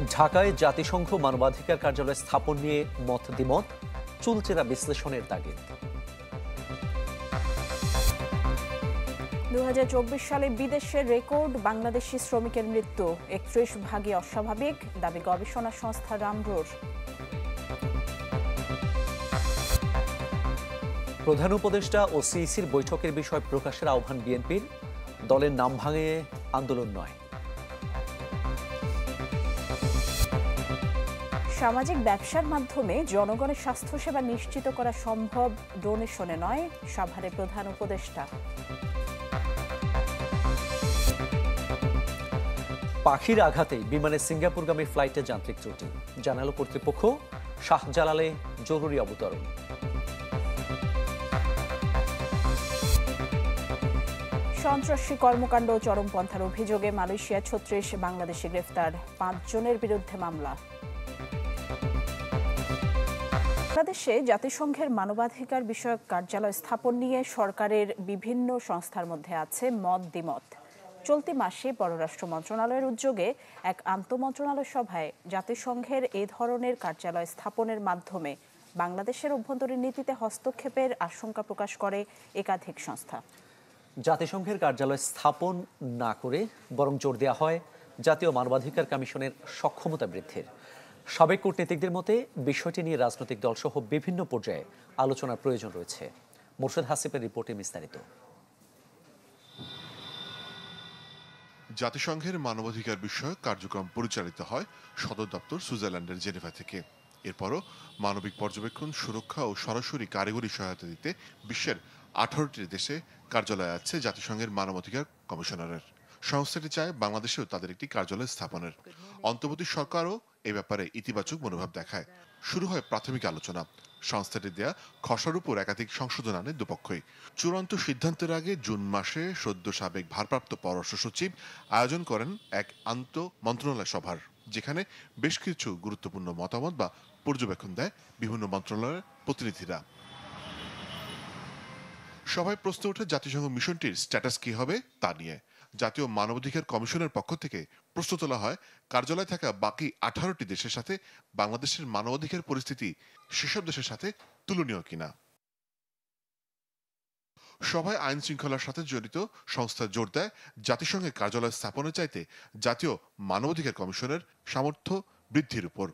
ঢাকায় জাতিসংঘ মানবাধিকার কার্যালয় স্থাপন নিয়ে মত দ্বিমত, চুলচেরা বিশ্লেষণের তাগিদ। 2024 সালে বিদেশের রেকর্ড বাংলাদেশি শ্রমিকের মৃত্যু 31 ভাগে অস্বাভাবিক, দাবি গবেষণা সংস্থা রামরোর। প্রধান উপদেষ্টা ও সিইসির বৈঠকের বিষয় প্রকাশের আহ্বান বিএনপির, দলের নাম ভাঙে আন্দোলন নয়। সামাজিক ব্যবসার মাধ্যমে জনগণের স্বাস্থ্যসেবা নিশ্চিত করা সম্ভব, ডোনেশনে নয়, সাভারে প্রধান উপদেষ্টা। পাখির আঘাতে বিমানের সিঙ্গাপুরগামী ফ্লাইটে যান্ত্রিক ত্রুটি, জানালো কর্তৃপক্ষ। শাহজালালে জরুরি অবতরণ। সন্ত্রাসী কর্মকাণ্ড ও চরমপন্থার অভিযোগে মালয়েশিয়া 36 বাংলাদেশি গ্রেফতার, 5 জনের বিরুদ্ধে মামলা। বাংলাদেশে জাতিসংঘের মানবাধিকার বিষয়ক কার্যালয় স্থাপন নিয়ে সরকারের বিভিন্ন সংস্থার মধ্যে আছে মত দ্বিমত। চলতি মাসে পররাষ্ট্র মন্ত্রণালয়ের উদ্যোগে এক আন্তঃমন্ত্রণালয় সভায় জাতিসংঘের এ ধরনের কার্যালয় স্থাপনের মাধ্যমে বাংলাদেশের অভ্যন্তরীণ নীতিতে হস্তক্ষেপের আশঙ্কা প্রকাশ করে একাধিক সংস্থা। জাতিসংঘের কার্যালয় স্থাপন না করে বরং জোর দেওয়া হয় জাতীয় মানবাধিকার কমিশনের সক্ষমতা বৃদ্ধির। সাবেক কূটনীতিকদের মতে বিষয়টি নিয়ে রাজনৈতিক দলসহ বিভিন্ন পর্যায়ে আলোচনার প্রয়োজন রয়েছে। মোর্শেদ হাসিফের রিপোর্টে বিস্তারিত। জাতিসংঘের মানবাধিকার বিষয়ক কার্যক্রম পরিচালিত হয় সদর দপ্তর সুইজারল্যান্ডের জেনেভা থেকে। এরপরও মানবিক পর্যবেক্ষণ, সুরক্ষা ও সরাসরি কারিগরি সহায়তা দিতে বিশ্বের 18টি দেশে কার্যালয় আছে জাতিসংঘের মানবাধিকার কমিশনারের। সংস্থাটি চায় বাংলাদেশেও তাদের একটি কার্যালয় স্থাপনের। অন্তর্বর্তী সরকারও এ ব্যাপারে ইতিবাচক মনোভাব দেখায়। শুরু হয় প্রাথমিক আলোচনা। সংস্থাটি দেয়া খসড়ার উপর একাধিক সংশোধন আনে দুপক্ষই। চূড়ান্ত সিদ্ধান্তের আগে জুন মাসে সদ্য সাবেক ভারপ্রাপ্ত পররাষ্ট্র সচিব আয়োজন করেন এক মন্ত্রণালয় সভার, যেখানে বেশ কিছু গুরুত্বপূর্ণ মতামত বা পর্যবেক্ষণ দেয় বিভিন্ন মন্ত্রণালয়ের প্রতিনিধিরা। সভায় প্রশ্ন ওঠে জাতিসংঘ মিশনটির স্ট্যাটাস কি হবে তা নিয়ে। জাতীয় মানবাধিকার কমিশনের পক্ষ থেকে প্রশ্ন তোলা হয় কার্যালয়ে থাকা বাকি 18টি দেশের সাথে বাংলাদেশের মানবাধিকার পরিস্থিতি সেসব দেশের সাথে তুলনীয় কিনা। সভায় আইন শৃঙ্খলার সাথে জড়িত সংস্থা জোর দেয় জাতিসংঘের কার্যালয় স্থাপনের চাইতে জাতীয় মানবাধিকার কমিশনের সামর্থ্য বৃদ্ধির উপর।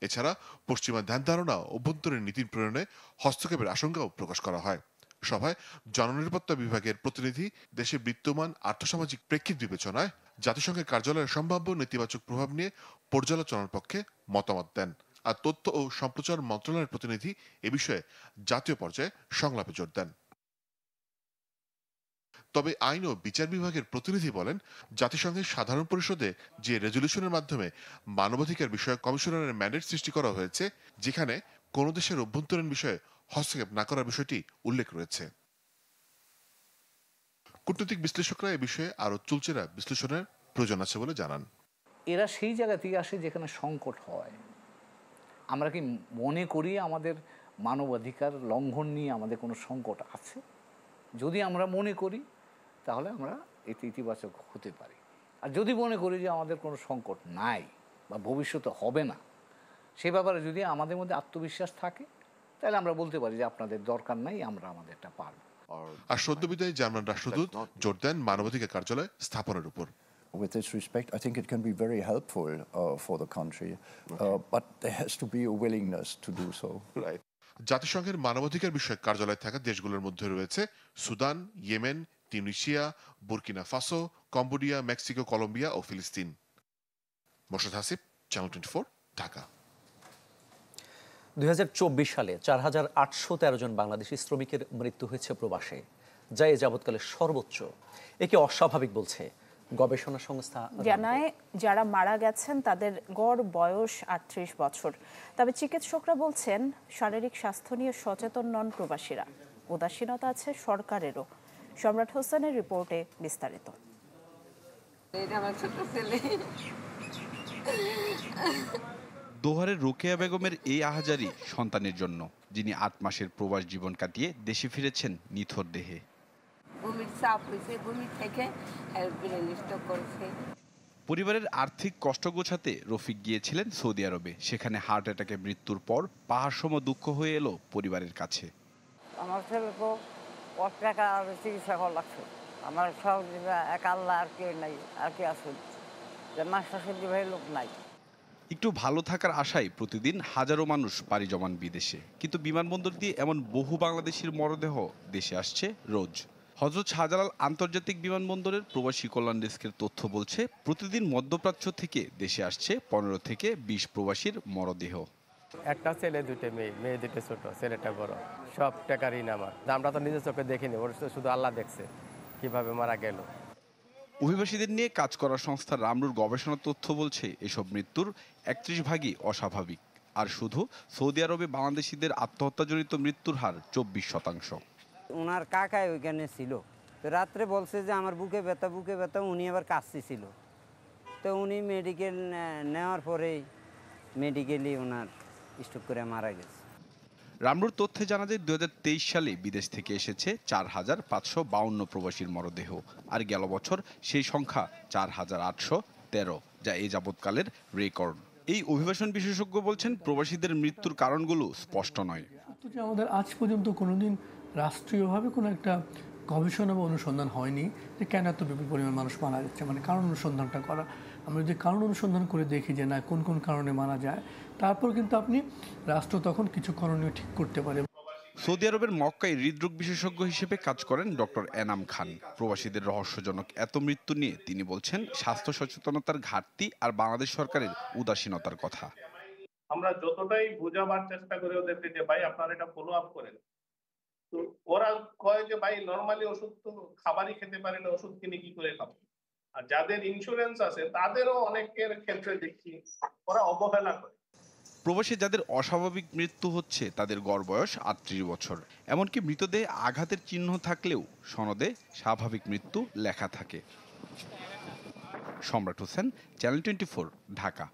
এছাড়া পশ্চিমা ধ্যান ধারণা অভ্যন্তরীণ নীতি প্রণয়নে হস্তক্ষেপের আশঙ্কাও প্রকাশ করা হয়। সভায় জননিরাপত্তা বিভাগের প্রতিনিধি দেশে বিদ্যমান আর্থসামাজিক প্রেক্ষিত বিবেচনায় জাতিসংঘের কার্যালয়ের সম্ভাব্য নেতিবাচক প্রভাব নিয়ে পর্যালোচনার পক্ষে মতামত দেন। আর তথ্য ও সম্প্রচার মন্ত্রণালয়ের প্রতিনিধি এ বিষয়ে জাতীয় পর্যায়ে সংলাপে জোর দেন। তবে আইন ও বিচার বিভাগের প্রতিনিধি বলেন জাতিসংঘের সাধারণ পরিষদে যে রেজলিউশনের মাধ্যমে মানবাধিকার বিষয়ক কমিশনারের ম্যান্ডেট সৃষ্টি করা হয়েছে, যেখানে কোনো দেশের অভ্যন্তরীণ বিষয়ে হস্তক্ষেপ না করার বিষয়টি উল্লেখ রয়েছে। কূটনৈতিক বিশ্লেষকরা এ বিষয়ে আরো চুলচেরা বিশ্লেষণের প্রয়োজন আছে বলে জানান। এরা সেই জায়গা থেকে আসে যেখানে সংকট হয়। আমরা কি মনে করি আমাদের মানবাধিকার লঙ্ঘন নিয়ে আমাদের কোনো সংকট আছে? যদি আমরা মনে করি তাহলে আমরা এতে ইতিবাচক হতে পারি। আর যদি মনে করি যে আমাদের কোনো সংকট নাই বা ভবিষ্যতে হবে না, সে ব্যাপারে যদি আমাদের মধ্যে আত্মবিশ্বাস থাকে, তাহলে আমরা বলতে পারি যে আপনাদের দরকার নাই, আমরা আমাদেরটা পারব। আর সদ্যবিদায়ী জার্মান রাষ্ট্রদূত জোর দেন মানবাধিকার কার্যালয় স্থাপনের উপর। With this respect, I think it can be very helpful for the country, but there has to be a willingness to do so. Right. জাতিসংঘের মানবাধিকার বিষয়ক কার্যালয় থাকা দেশগুলোর মধ্যে রয়েছে Sudan, Yemen, Tunisia, Burkina Faso, Cambodia, Mexico, Colombia ও ফিলিস্তিন। মোর্শেদ হাসিফ, চ্যানেল 24, ঢাকা। 2024 সালে 4813 জন বাংলাদেশি শ্রমিকের মৃত্যু হয়েছে প্রবাসে, যা এ যাবৎকালের সর্বোচ্চ। একে অস্বাভাবিক বলছে গবেষণা সংস্থা জানায় যারা মারা গেছেন তাদের গড় বয়স 38 বছর। তবে চিকিৎসকরা বলছেন শারীরিক স্বাস্থ্য নিয়ে সচেতন নন প্রবাসীরা। উদাসীনতা আছে সরকারেরও। সম্রাট হোসেনের রিপোর্টে বিস্তারিত। দোহারের রোকেয়া বেগমের এই আহাজারি সন্তানের জন্য, যিনি 8 মাসের প্রবাস জীবন কাটিয়ে দেশে ফিরেছেন নিথর দেহে। পরিবারের আর্থিক কষ্ট গোছাতে রফিক গিয়েছিলেন সৌদি আরবে। সেখানে হার্ট অ্যাটাকে মৃত্যুর পর পাহাড়সম দুঃখ হয়ে এলো পরিবারের কাছে। আমার ছেলে তো ওর টাকা আর চিকিৎসা করা লাগছে। আমার সব এক আল্লাহ আর কেউ নাই, আর কি আছে যে মাস্টার সবজি ভাই লোক নাই। একটু ভালো থাকার আশায় প্রতিদিন হাজারো মানুষ পাড়ি জমান বিদেশে, কিন্তু বিমানবন্দর দিয়ে এমন বহু বাংলাদেশির মরদেহ দেশে আসছে রোজ। হযরত শাহজালাল আন্তর্জাতিক বিমানবন্দরের প্রবাসী কল্যাণ ডেস্কের তথ্য বলছে, প্রতিদিন মধ্যপ্রাচ্য থেকে দেশে আসছে 15 থেকে 20 প্রবাসীর মরদেহ। একটা ছেলে, দুটো মেয়ে, মেয়ে দুটো ছোট, ছেলেটা বড়। সব টাকা ঋণ আমার। আমরা তো নিজের চোখে দেখিনি, ওর শুধু আল্লাহ দেখছে কিভাবে মারা গেল। অভিবাসীদের নিয়ে কাজ করা সংস্থা রামরুর গবেষণা তথ্য বলছে, এসব মৃত্যুর 31 ভাগই অস্বাভাবিক। আর শুধু সৌদি আরবে বাংলাদেশিদের আত্মহত্যাজনিত মৃত্যুর হার 24%। ওনার কাকাই ওইখানে ছিল, তো রাত্রে বলছে যে আমার বুকে ব্যথা, উনি আবার কাশছিল। তো উনি মেডিকেল নেওয়ার পরে মেডিকেলি ওনার স্ট্রোক করে মারা গেছে। রামরুর তথ্যে জানা যায় 2023 সালে বিদেশ থেকে এসেছে 4552 প্রবাসীর মরদেহ, আর গেল বছর সেই সংখ্যা 4813, যা এই যাবৎকালের রেকর্ড। এই অভিবাসন বিশেষজ্ঞ বলছেন, প্রবাসীদের মৃত্যুর কারণগুলো স্পষ্ট নয়। আমাদের আজ পর্যন্ত কোনোদিন রাষ্ট্রীয়ভাবে কোনো একটা গবেষণা বা অনুসন্ধান হয়নি যে কেন এত বিপুল পরিমাণ মানুষ মারা যাচ্ছে, মানে কারণ অনুসন্ধানটা করা। আমরা যদি কারণ অনুসন্ধান করে দেখি যে না কোন কোন কারণে মারা যায়, তারপর কিন্তু আপনি রাষ্ট্র তখন কিছু করণীয় ঠিক করতে পারে। সৌদি আরবের মক্কায় হৃদরোগ বিশেষজ্ঞ হিসেবে কাজ করেন ডক্টর এনাম খান। প্রবাসীদের রহস্যজনক এত মৃত্যু নিয়ে তিনি বলছেন, স্বাস্থ্য সচেতনতার ঘাটতি আর বাংলাদেশ সরকারের উদাসীনতার কথা। আমরা যতটাই বোঝাবার চেষ্টা করি ওদেরকে যে ভাই আপনারা এটা ফলো আপ করেন, তো ওরা কয় যে ভাই নরমালি ওষুধ তো খাবারই খেতে পারে না, ওষুধ কিনে কি করে খাবো। আর যাদের ইন্স্যুরেন্স আছে তাদেরও অনেকের ক্ষেত্রে দেখছি ওরা অবহেলা করে। প্রবাসী যাদের অস্বাভাবিক মৃত্যু হচ্ছে তাদের গড় বয়স 38 বছর। এমনকি মৃতদেহে আঘাতের চিহ্ন থাকলেও সনদে স্বাভাবিক মৃত্যু লেখা থাকে। সম্রাট Hossain, channel 24, Dhaka.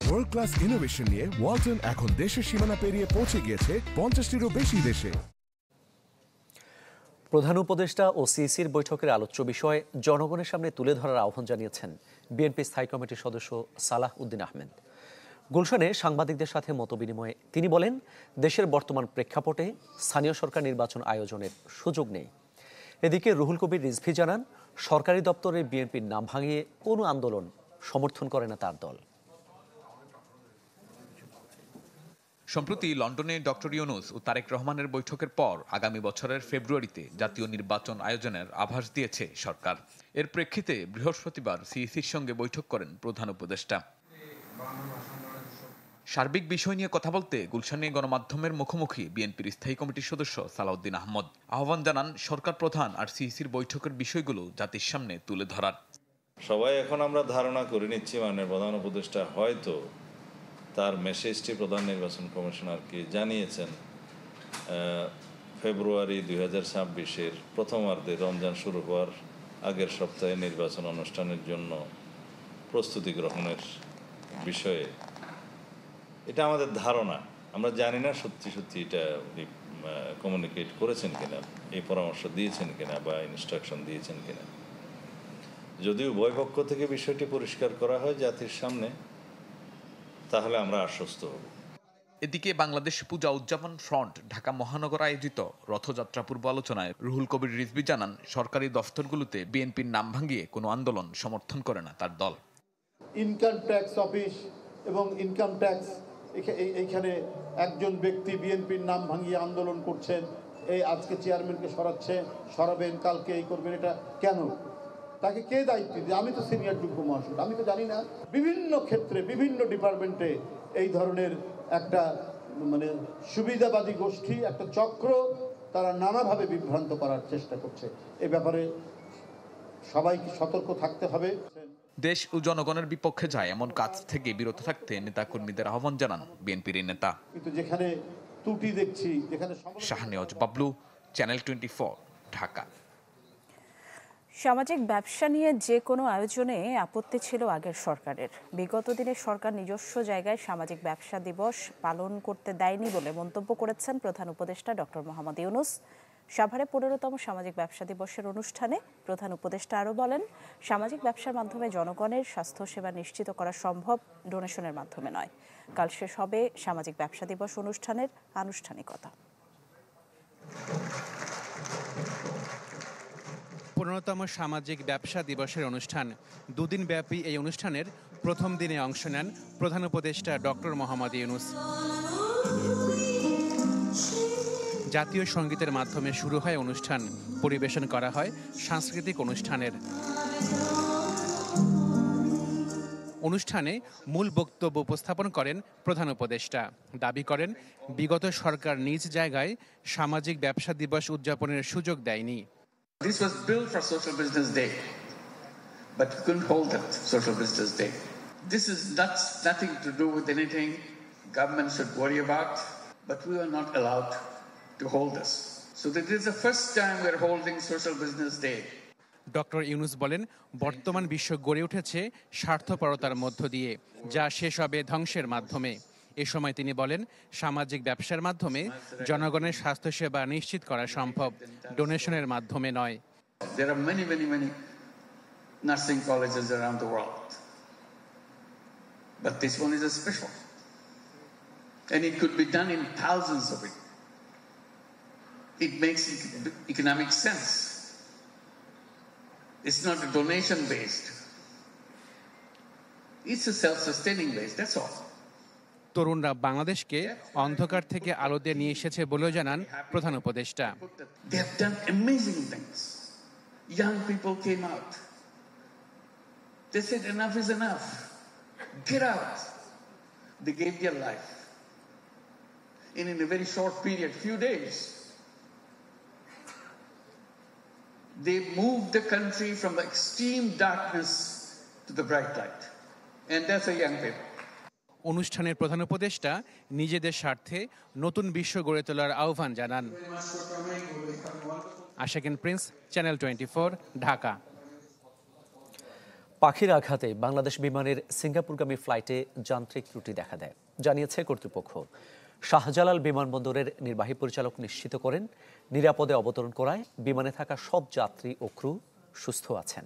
World class innovation নিয়ে ওয়ালটন এখন দেশের সীমানা পেরিয়ে পৌঁছে গিয়েছে 50টিরও বেশি দেশে। প্রধান উপদেষ্টা ও সিইসির বৈঠকের আলোচ্য বিষয় জনগণের সামনে তুলে ধরার আহ্বান জানিয়েছেন বিএনপি স্থায়ী কমিটির সদস্য সালাহ উদ্দিন আহমেদ। গুলশানে সাংবাদিকদের সাথে মতবিনিময়ে তিনি বলেন, দেশের বর্তমান প্রেক্ষাপটে স্থানীয় সরকার নির্বাচন আয়োজনের সুযোগ নেই। এদিকে রুহুল কবির রিজভী জানান, সরকারি দপ্তরে বিএনপির নাম ভাঙিয়ে কোনো আন্দোলন সমর্থন করে না তার দল। সম্প্রতি লন্ডনে ডক্টর ইউনূস ও তারেক রহমানের বৈঠকের পর আগামী বছরের ফেব্রুয়ারিতে জাতীয় নির্বাচন আয়োজনের আভাস দিয়েছে সরকার। এর প্রেক্ষিতে বৃহস্পতিবার সিইসির সঙ্গে বৈঠক করেন প্রধান উপদেষ্টা। সার্বিক বিষয় নিয়ে কথা বলতে গুলশানে গণমাধ্যমের মুখোমুখি বিএনপির স্থায়ী কমিটির সদস্য সালাউদ্দিন আহমদ আহ্বান জানান সরকার প্রধান আর সিইসির বৈঠকের বিষয়গুলো জাতির সামনে তুলে ধরার। সবাই এখন আমরা ধারণা করে নিচ্ছি মাননীয় প্রধান উপদেষ্টা হয়তো তার মেসেজটি প্রধান নির্বাচন কমিশনারকে জানিয়েছেন ফেব্রুয়ারি 2026-এর প্রথমার্ধে রমজান শুরু হওয়ার আগের সপ্তাহে নির্বাচন অনুষ্ঠানের জন্য প্রস্তুতি গ্রহণের বিষয়ে। এটা আমাদের ধারণা, আমরা জানি না সত্যি সত্যি এটা উনি কমিউনিকেট করেছেন কিনা, এই পরামর্শ দিয়েছেন কিনা বা ইনস্ট্রাকশন দিয়েছেন কিনা। যদি উভয় পক্ষ থেকে বিষয়টি পরিষ্কার করা হয় জাতির সামনে, তাহলে আমরা আশ্বস্ত হব। এদিকে বাংলাদেশ পূজা উদযাপন ফ্রন্ট ঢাকা মহানগর আয়োজিত রথযাত্রা পূর্ব আলোচনায় রুহুল কবির রিজভী জানান, সরকারি দফতরগুলোতে বিএনপির নাম ভাঙিয়ে কোনো আন্দোলন সমর্থন করে না তার দল। ইনকাম ট্যাক্স অফিস এবং ইনকাম ট্যাক্স এইখানে একজন ব্যক্তি বিএনপির নাম ভাঙিয়ে আন্দোলন করছেন, এই আজকে চেয়ারম্যানকে সরাবেন, কালকে এই করবেন, এটা কেন? তাকে কে দায়িত্ব দিয়ে? আমি তো সিনিয়র যুগ্ম মহাসচিব, আমি তো জানি না। বিভিন্ন ক্ষেত্রে বিভিন্ন ডিপার্টমেন্টে এই ধরনের একটা সুবিধাবাদী গোষ্ঠী, একটা চক্র, তারা নানাভাবে বিভ্রান্ত করার চেষ্টা করছে। এ ব্যাপারে সবাইকে সতর্ক থাকতে হবে। দেশ ও জনগণের বিপক্ষে যায় এমন কাজ থেকে বিরত থাকতে নেতাকর্মীদের আহ্বান জানান বিএনপির এই নেতা। কিন্তু যেখানে ত্রুটি দেখছি, যেখানে শাহনেওয়াজ বাবলু, চ্যানেল 24, ঢাকা। সামাজিক ব্যবসা নিয়ে যে কোনো আয়োজনে আপত্তি ছিল আগের সরকারের। বিগত দিনে সরকার নিজস্ব জায়গায় সামাজিক ব্যবসা দিবস পালন করতে দেয়নি বলে মন্তব্য করেছেন প্রধান উপদেষ্টা ডক্টর মোহাম্মদ ইউনূস। সাভারে 15তম সামাজিক ব্যবসা দিবসের অনুষ্ঠানে প্রধান উপদেষ্টা আরও বলেন, সামাজিক ব্যবসার মাধ্যমে জনগণের স্বাস্থ্যসেবা নিশ্চিত করা সম্ভব, ডোনেশনের মাধ্যমে নয়। কাল শেষ হবে সামাজিক ব্যবসা দিবস অনুষ্ঠানের আনুষ্ঠানিকতা। 15তম সামাজিক ব্যবসা দিবসের অনুষ্ঠান। দুদিন ব্যাপী এই অনুষ্ঠানের প্রথম দিনে অংশ নেন প্রধান উপদেষ্টা ডক্টর মোহাম্মদ ইউনূস। জাতীয় সঙ্গীতের মাধ্যমে শুরু হয় অনুষ্ঠান, পরিবেশন করা হয় সাংস্কৃতিক অনুষ্ঠানের। অনুষ্ঠানে মূল বক্তব্য উপস্থাপন করেন প্রধান উপদেষ্টা। দাবি করেন, বিগত সরকার নিজ জায়গায় সামাজিক ব্যবসা দিবস উদযাপনের সুযোগ দেয়নি। This was built for Social Business Day, but we couldn't hold that Social Business Day. This is nothing to do with anything government should worry about, but we were not allowed to hold this. So this is the first time we're holding Social Business Day. Doctor Yunus বলেন, বর্তমান বিশ্ব গড়ে উঠেছে স্বার্থপরতার মধ্য দিয়ে, যা শেষ হবে ধ্বংসের মাধ্যমে। এ সময় তিনি বলেন, সামাজিক ব্যবসার মাধ্যমে জনগণের স্বাস্থ্যসেবা নিশ্চিত করা সম্ভব, ডোনেশনের মাধ্যমে নয়। There are many nursing colleges around the world, but this one is a special, and it could be done in thousands of it. It makes economic sense. It's not a donation based. It's a self-sustaining base, that's all. তরুণরা বাংলাদেশকে অন্ধকার থেকে আলোতে নিয়ে এসেছে বলেও জানান প্রধান উপদেষ্টা। They have done amazing things. Young people came out. They said enough is enough. Get out. They gave their life. In a very short period, few days. They moved the country from the extreme darkness to the bright light. And that's a young people. অনুষ্ঠানের প্রধান উপদেষ্টা নিজেদের স্বার্থে নতুন বিশ্ব গড়ে তোলার আহ্বান জানান। আশাকিন প্রিন্স, চ্যানেল 24, ঢাকা। পাখির আঘাতে বাংলাদেশ বিমানের সিঙ্গাপুরগামী ফ্লাইটে যান্ত্রিক ত্রুটি দেখা দেয়, জানিয়েছে কর্তৃপক্ষ। শাহজালাল বিমানবন্দরের নির্বাহী পরিচালক নিশ্চিত করেন, নিরাপদে অবতরণ করায় বিমানে থাকা সব যাত্রী ও ক্রু সুস্থ আছেন।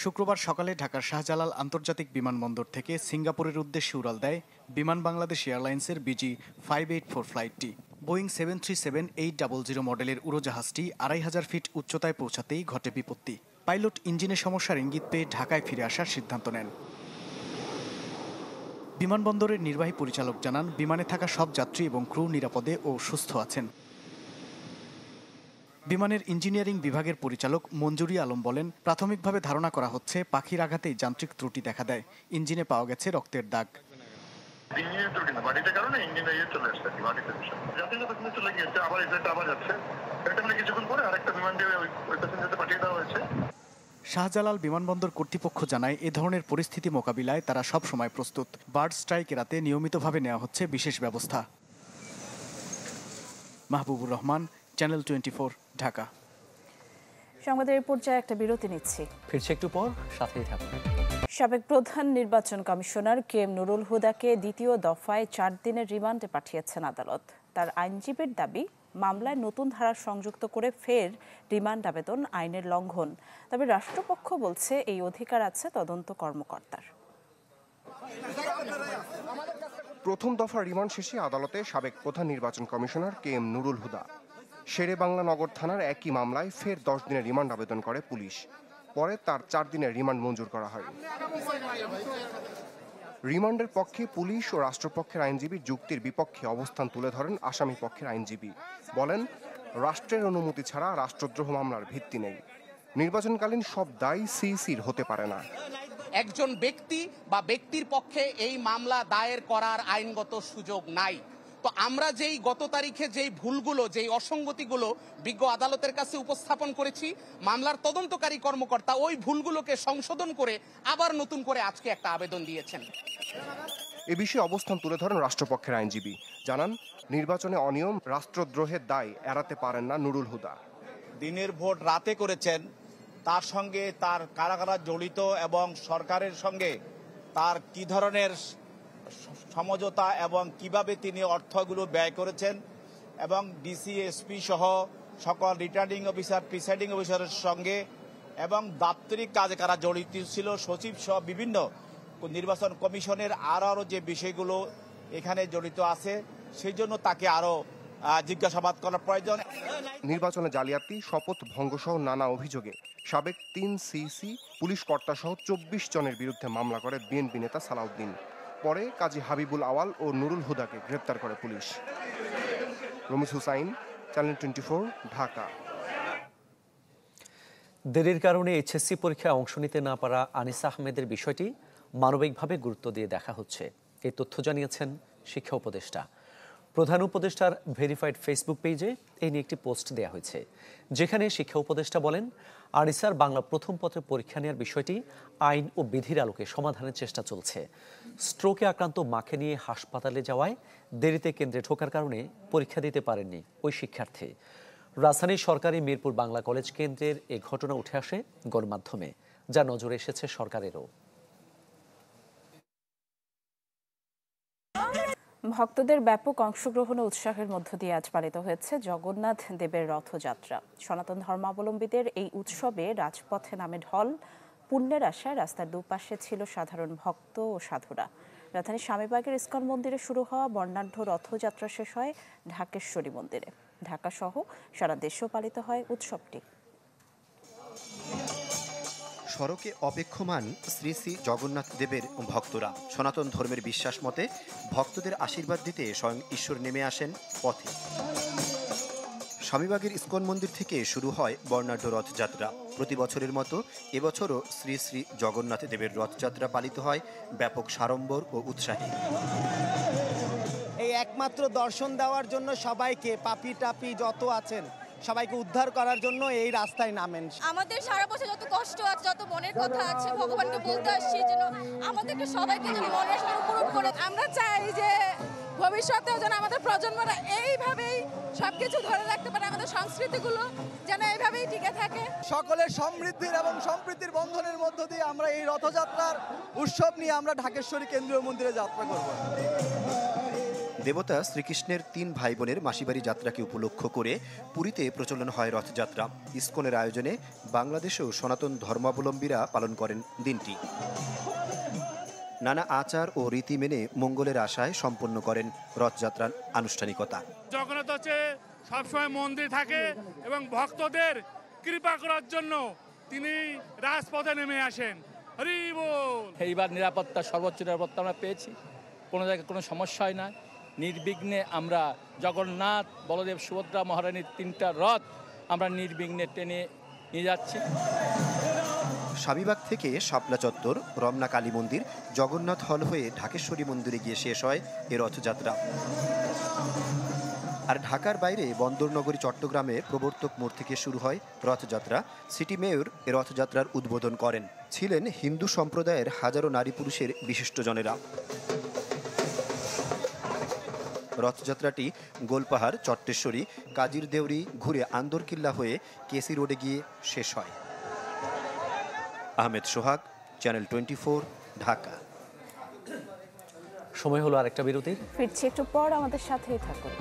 শুক্রবার সকালে ঢাকার শাহজালাল আন্তর্জাতিক বিমানবন্দর থেকে সিঙ্গাপুরের উদ্দেশ্যে উড়াল দেয় বিমান বাংলাদেশ এয়ারলাইন্সের BG584 ফ্লাইটটি। বোয়িং 737-800 মডেলের উড়োজাহাজটি 2500 ফিট উচ্চতায় পৌঁছাতেই ঘটে বিপত্তি। পাইলট ইঞ্জিনে সমস্যার ইঙ্গিত পেয়ে ঢাকায় ফিরে আসার সিদ্ধান্ত নেন। বিমানবন্দরের নির্বাহী পরিচালক জানান, বিমানে থাকা সব যাত্রী এবং ক্রু নিরাপদে ও সুস্থ আছেন। বিমানের ইঞ্জিনিয়ারিং বিভাগের পরিচালক মঞ্জুরি আলম বলেন, প্রাথমিকভাবে ধারণা করা হচ্ছে পাখির আঘাতেই যান্ত্রিক ত্রুটি দেখা দেয়। ইঞ্জিনে পাওয়া গেছে রক্তের দাগ। শাহজালাল বিমানবন্দর কর্তৃপক্ষ জানায়, এ ধরনের পরিস্থিতি মোকাবিলায় তারা সব সময় প্রস্তুত। বার্ড স্ট্রাইক এড়াতে নিয়মিতভাবে নেওয়া হচ্ছে বিশেষ ব্যবস্থা। মাহবুবুর রহমান, চ্যানেল 24, ঢাকা। সংবাদের পর্যায়ে একটা বিরতি নিচ্ছি, ফিরছে একটু পর, সাথেই থাকুন। সাবেক প্রধান নির্বাচন কমিশনার KM নুরুল হুদাকে দ্বিতীয় দফায় 4 দিনের রিমান্ডে পাঠিয়েছেন আদালত। তার আইনজীবীর দাবি, মামলায় নতুন ধারা সংযুক্ত করে ফের রিমান্ড আবেদন আইনের লঙ্ঘন। তবে রাষ্ট্রপক্ষ বলছে এই অধিকার আছে তদন্ত কর্মকর্তার। প্রথম দফার রিমান্ড শেষে আদালতে সাবেক প্রধান নির্বাচন কমিশনার KM নুরুল হুদা। শেরে বাংলা নগর থানার একই মামলায় ফের 10 দিনের রিমান্ড আবেদন করে পুলিশ। পরে তার 4 দিনের রিমান্ড মঞ্জুর করা হয়। রিমান্ডের পক্ষে পুলিশ ও রাষ্ট্রপক্ষের আইনজীবী যুক্তির বিপক্ষে অবস্থান তুলে ধরেন আসামি পক্ষের আইনজীবী। বলেন, রাষ্ট্রের অনুমতি ছাড়া রাষ্ট্রদ্রোহ মামলার ভিত্তি নেই। নির্বাচনকালীন সব দায় সিইসির হতে পারে না। একজন ব্যক্তি বা ব্যক্তির পক্ষে এই মামলা দায়ের করার আইনগত সুযোগ নাই। তো আমরা যেই গত তারিখে যেই ভুলগুলো, যেই অসঙ্গতিগুলো বিজ্ঞ আদালতের কাছে উপস্থাপন করেছি, মামলার তদন্তকারী কর্মকর্তা ওই ভুলগুলোকে সংশোধন করে আবার নতুন করে আজকে একটা আবেদন দিয়েছেন। এ বিষয়ে অবস্থান তুলে ধরেন রাষ্ট্রপক্ষের আইনজীবী। জানান, নির্বাচনে অনিয়ম, রাষ্ট্রদ্রোহের দায় এড়াতে পারেন না নুরুল হুদা। দিনের ভোট রাতে করেছেন, তার সঙ্গে তার কারা কারা জড়িত এবং সরকারের সঙ্গে তার কি ধরনের সমঝোতা এবং কিভাবে তিনি অর্থগুলো ব্যয় করেছেন এবং ডিসি এসপি সহ সকল রিটার্নিং অফিসার প্রিসাইডিং অফিসারের সঙ্গে এবং দাপ্তরিক কাজে কারা জড়িত ছিল সচিব সহ বিভিন্ন নির্বাচন কমিশনের আরও যে বিষয়গুলো এখানে জড়িত আছে সেই জন্য তাকে আরও জিজ্ঞাসাবাদ করার প্রয়োজন। নির্বাচনে জালিয়াতি, শপথ ভঙ্গসহ নানা অভিযোগে সাবেক 3 সিসি পুলিশ কর্তাসহ 24 জনের বিরুদ্ধে মামলা করে বিএনপি নেতা সালাউদ্দিন। পরে কাজী হাবিবুল আওয়াল ও নুরুল হুদাকে গ্রেপ্তার করে পুলিশ। রমিজ হুসাইন, চ্যানেল 24, ঢাকা। দেরির কারণে এইচএসসি পরীক্ষায় অংশ নিতে না পারা আনিসা আহমেদের বিষয়টি মানবিকভাবে গুরুত্ব দিয়ে দেখা হচ্ছে, এই তথ্য জানিয়েছেন শিক্ষা উপদেষ্টা। প্রধান উপদেষ্টার ভেরিফাইড ফেসবুক পেজে এই নিয়ে একটি পোস্ট দেওয়া হয়েছে, যেখানে শিক্ষা উপদেষ্টা বলেন, আনিসার বাংলা প্রথম পত্রে পরীক্ষা নেওয়ার বিষয়টি আইন ও বিধির আলোকে সমাধানের চেষ্টা চলছে। স্ট্রোকে আক্রান্ত মাকে নিয়ে হাসপাতালে যাওয়ায় দেরিতে কেন্দ্রে ঢোকার কারণে পরীক্ষা দিতে পারেননি ওই শিক্ষার্থী। রাজধানীর সরকারি মিরপুর বাংলা কলেজ কেন্দ্রের এ ঘটনা উঠে আসে গণমাধ্যমে, যা নজরে এসেছে সরকারেরও। ভক্তদের ব্যাপক অংশগ্রহণ ও উৎসাহের মধ্য দিয়ে আজ পালিত হয়েছে জগন্নাথ দেবের রথযাত্রা। সনাতন ধর্মাবলম্বীদের এই উৎসবে রাজপথে নামে ঢল। পুণ্যের আশায় রাস্তার দুপাশে ছিল সাধারণ ভক্ত ও সাধুরা। রাজধানীর স্বামীবাগের ইস্কন মন্দিরে শুরু হওয়া বর্ণাঢ্য রথযাত্রা শেষ হয় ঢাকেশ্বরী মন্দিরে। ঢাকা সহ সারা দেশেও পালিত হয় উৎসবটি। সড়কে অপেক্ষমান শ্রী শ্রী জগন্নাথ দেবের ভক্তরা। সনাতন ধর্মের বিশ্বাস মতে ভক্তদের আশীর্বাদ দিতে স্বয়ং ঈশ্বর নেমে আসেন পথে। স্বামীবাগের ইস্কন মন্দির থেকে শুরু হয় বর্ণাঢ্য রথযাত্রা। প্রতি বছরের মতো এবছরও শ্রী শ্রী জগন্নাথ দেবের রথযাত্রা পালিত হয় ব্যাপক সাড়ম্বর ও উৎসাহে। এই একমাত্র দর্শন দেওয়ার জন্য সবাইকে, পাপি টাপি যত আছেন সবাইকে উদ্ধার করার জন্য এই রাস্তায় নামেন। আমাদের সারা বছর যত কষ্ট আছে, যত মনের কথা আছে, ভগবানকে বলতে আসছি যেন আমাদেরকে সবাইকে যেন মনের আশা পূরণ করে। আমরা চাই যে ভবিষ্যতেও যেন আমাদের প্রজন্মরা এইভাবেই সবকিছু ধরে রাখতে পারে, আমাদের সংস্কৃতিগুলো যেন এইভাবেই টিকে থাকে। সকলের সমৃদ্ধির এবং সম্প্রীতির বন্ধনের মধ্য দিয়ে আমরা এই রথযাত্রার উৎসব নিয়ে আমরা ঢাকেশ্বরী কেন্দ্রীয় মন্দিরে যাত্রা করব। দেবতা শ্রীকৃষ্ণের 3 ভাই বোনের মাসিবাড়ি যাত্রাকে উপলক্ষ করে পুরীতে প্রচলন হয় রথযাত্রা। ইসকনের আয়োজনে বাংলাদেশেও সনাতন ধর্মাবলম্বীরা পালন করেন দিনটি। নানা আচার ও রীতি মেনে মঙ্গলের আশায় সম্পন্ন করেন রথযাত্রার আনুষ্ঠানিকতা। জগন্নাথ হচ্ছে সবসময় মন্দির থাকে এবং ভক্তদের কৃপা করার জন্য তিনি রাজপথে নেমে আসেন। হরি বল। এইবার নিরাপত্তা, সর্বোচ্চ নিরাপত্তা আমরা পেয়েছি, কোনো জায়গায় কোনো সমস্যা হয় না। নির্বিঘ্নে আমরা জগন্নাথ, বলদেব, সুভদ্রা মহারানীর 3টা রথ আমরা নির্বিঘ্নে টেনে নিয়ে যাচ্ছি। স্বামীবাগ থেকে শাপলা চত্বর, রমনা কালী মন্দির, জগন্নাথ হল হয়ে ঢাকেশ্বরী মন্দিরে গিয়ে শেষ হয় এ রথযাত্রা। আর ঢাকার বাইরে বন্দরনগরী চট্টগ্রামে প্রবর্তক মোড় থেকে শুরু হয় রথযাত্রা। সিটি মেয়র এ রথযাত্রার উদ্বোধন করেন। ছিলেন হিন্দু সম্প্রদায়ের হাজারো নারী পুরুষের বিশিষ্টজনেরা। রথযাত্রাটি গোলপাহাড়, চট্টেশ্বরী, কাজির দেউরি ঘুরে আন্দরকিল্লা হয়ে কেসি রোডে গিয়ে শেষ হয়। আহমেদ সোহাগ, চ্যানেল 24, ঢাকা। সময় হলো আরেকটা বিরতির। ফিরছি একটু পর, আমাদের সাথেই থাকুন।